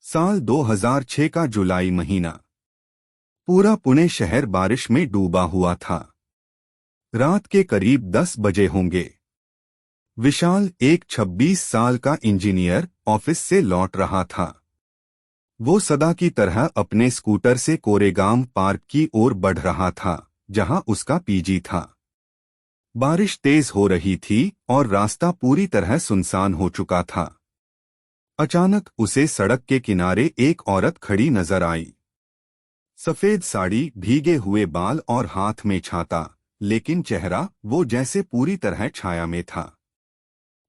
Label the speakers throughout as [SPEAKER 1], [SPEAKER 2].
[SPEAKER 1] साल 2006 का जुलाई महीना। पूरा पुणे शहर बारिश में डूबा हुआ था। रात के करीब 10 बजे होंगे। विशाल, एक 26 साल का इंजीनियर, ऑफिस से लौट रहा था। वो सदा की तरह अपने स्कूटर से कोरेगाम पार्क की ओर बढ़ रहा था, जहां उसका पीजी था। बारिश तेज हो रही थी और रास्ता पूरी तरह सुनसान हो चुका था। अचानक उसे सड़क के किनारे एक औरत खड़ी नजर आई। सफेद साड़ी, भीगे हुए बाल और हाथ में छाता, लेकिन चेहरा वो जैसे पूरी तरह छाया में था।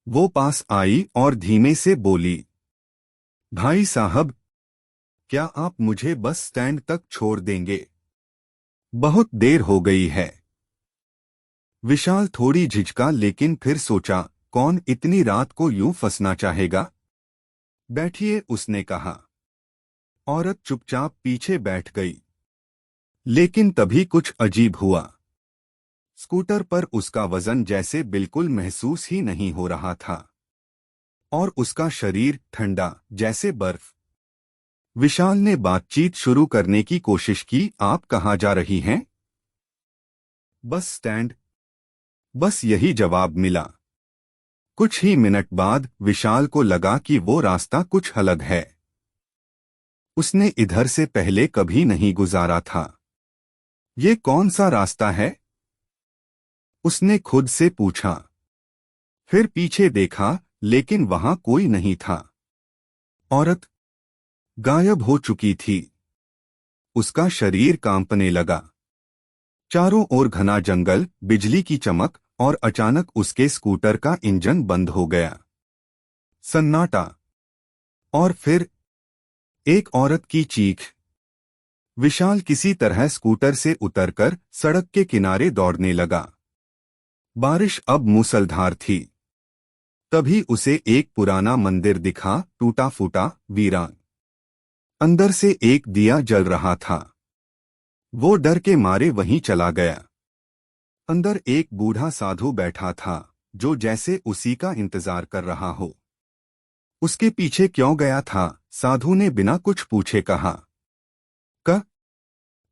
[SPEAKER 1] वो पास आई और धीमे से बोली, भाई साहब, क्या आप मुझे बस स्टैंड तक छोड़ देंगे? बहुत देर हो गई है। विशाल थोड़ी झिझका, लेकिन फिर सोचा, कौन इतनी रात को यूं फंसना चाहेगा? बैठिए, उसने कहा। औरत चुपचाप पीछे बैठ गई। लेकिन तभी कुछ अजीब हुआ। स्कूटर पर उसका वजन जैसे बिल्कुल महसूस ही नहीं हो रहा था, और उसका शरीर ठंडा, जैसे बर्फ। विशाल ने बातचीत शुरू करने की कोशिश की। आप कहाँ जा रही हैं? Bus stand. बस यही जवाब मिला। कुछ ही मिनट बाद विशाल को लगा कि वो रास्ता कुछ अलग है। उसने इधर से पहले कभी नहीं गुजारा था। ये कौन सा रास्ता है? उसने खुद से पूछा। फिर पीछे देखा, लेकिन वहां कोई नहीं था। औरत गायब हो चुकी थी। उसका शरीर कांपने लगा। चारों ओर घना जंगल, बिजली की चमक, और अचानक उसके स्कूटर का इंजन बंद हो गया। सन्नाटा। और फिर एक औरत की चीख। विशाल किसी तरह स्कूटर से उतरकर सड़क के किनारे दौड़ने लगा। बारिश अब मूसलधार थी। तभी उसे एक पुराना मंदिर दिखा, टूटा फूटा, वीरान। अंदर से एक दिया जल रहा था। वो डर के मारे वहीं चला गया। अंदर एक बूढ़ा साधु बैठा था, जो जैसे उसी का इंतजार कर रहा हो। उसके पीछे क्यों गया था? साधु ने बिना कुछ पूछे कहा। क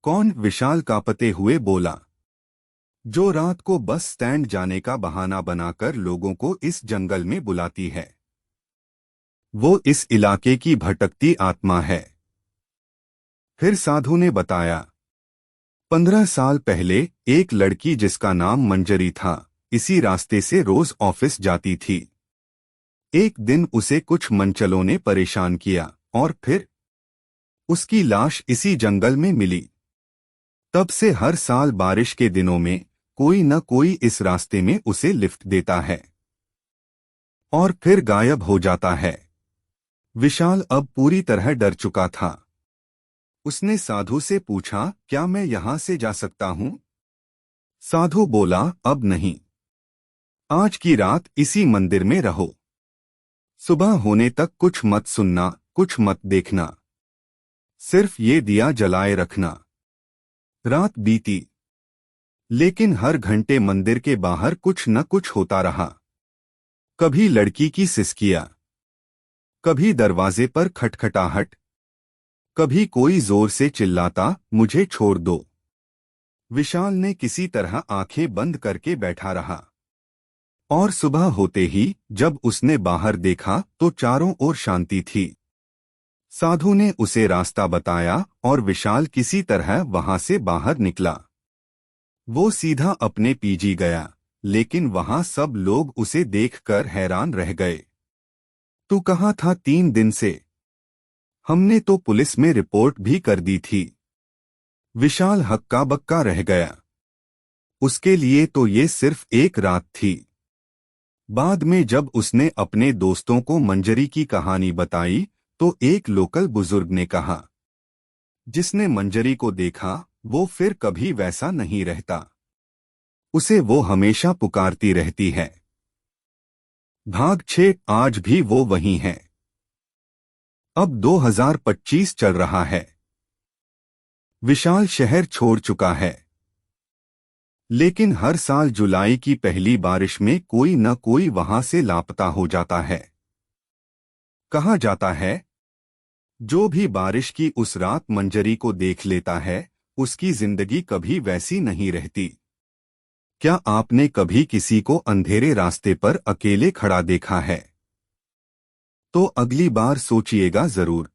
[SPEAKER 1] कौन? विशाल कांपते हुए बोला। जो रात को बस स्टैंड जाने का बहाना बनाकर लोगों को इस जंगल में बुलाती है। वो इस इलाके की भटकती आत्मा है। फिर साधु ने बताया, 15 साल पहले एक लड़की जिसका नाम मंजरी था, इसी रास्ते से रोज ऑफिस जाती थी। एक दिन उसे कुछ मनचलों ने परेशान किया, और फिर उसकी लाश इसी जंगल में मिली। तब से हर साल बारिश के दिनों में कोई न कोई इस रास्ते में उसे लिफ्ट देता है, और फिर गायब हो जाता है। विशाल अब पूरी तरह डर चुका था। उसने साधु से पूछा, क्या मैं यहां से जा सकता हूं? साधु बोला, अब नहीं। आज की रात इसी मंदिर में रहो। सुबह होने तक कुछ मत सुनना, कुछ मत देखना। सिर्फ ये दिया जलाए रखना। रात बीती, लेकिन हर घंटे मंदिर के बाहर कुछ न कुछ होता रहा। कभी लड़की की सिसकियां, कभी दरवाजे पर खटखटाहट, कभी कोई जोर से चिल्लाता, मुझे छोड़ दो। विशाल ने किसी तरह आंखें बंद करके बैठा रहा। और सुबह होते ही जब उसने बाहर देखा तो चारों ओर शांति थी। साधु ने उसे रास्ता बताया और विशाल किसी तरह वहां से बाहर निकला। वो सीधा अपने पीजी गया, लेकिन वहां सब लोग उसे देखकर हैरान रह गए। तू कहाँ था 3 दिन से? हमने तो पुलिस में रिपोर्ट भी कर दी थी। विशाल हक्का बक्का रह गया। उसके लिए तो ये सिर्फ एक रात थी। बाद में जब उसने अपने दोस्तों को मंजरी की कहानी बताई, तो एक लोकल बुजुर्ग ने कहा, जिसने मंजरी को देखा वो फिर कभी वैसा नहीं रहता। उसे वो हमेशा पुकारती रहती है। भाग 6 आज भी वो वहीं है। अब 2025 चल रहा है। विशाल शहर छोड़ चुका है। लेकिन हर साल जुलाई की पहली बारिश में कोई न कोई वहां से लापता हो जाता है। कहाँ जाता है? जो भी बारिश की उस रात मंजरी को देख लेता है उसकी जिंदगी कभी वैसी नहीं रहती। क्या आपने कभी किसी को अंधेरे रास्ते पर अकेले खड़ा देखा है? तो अगली बार सोचिएगा जरूर।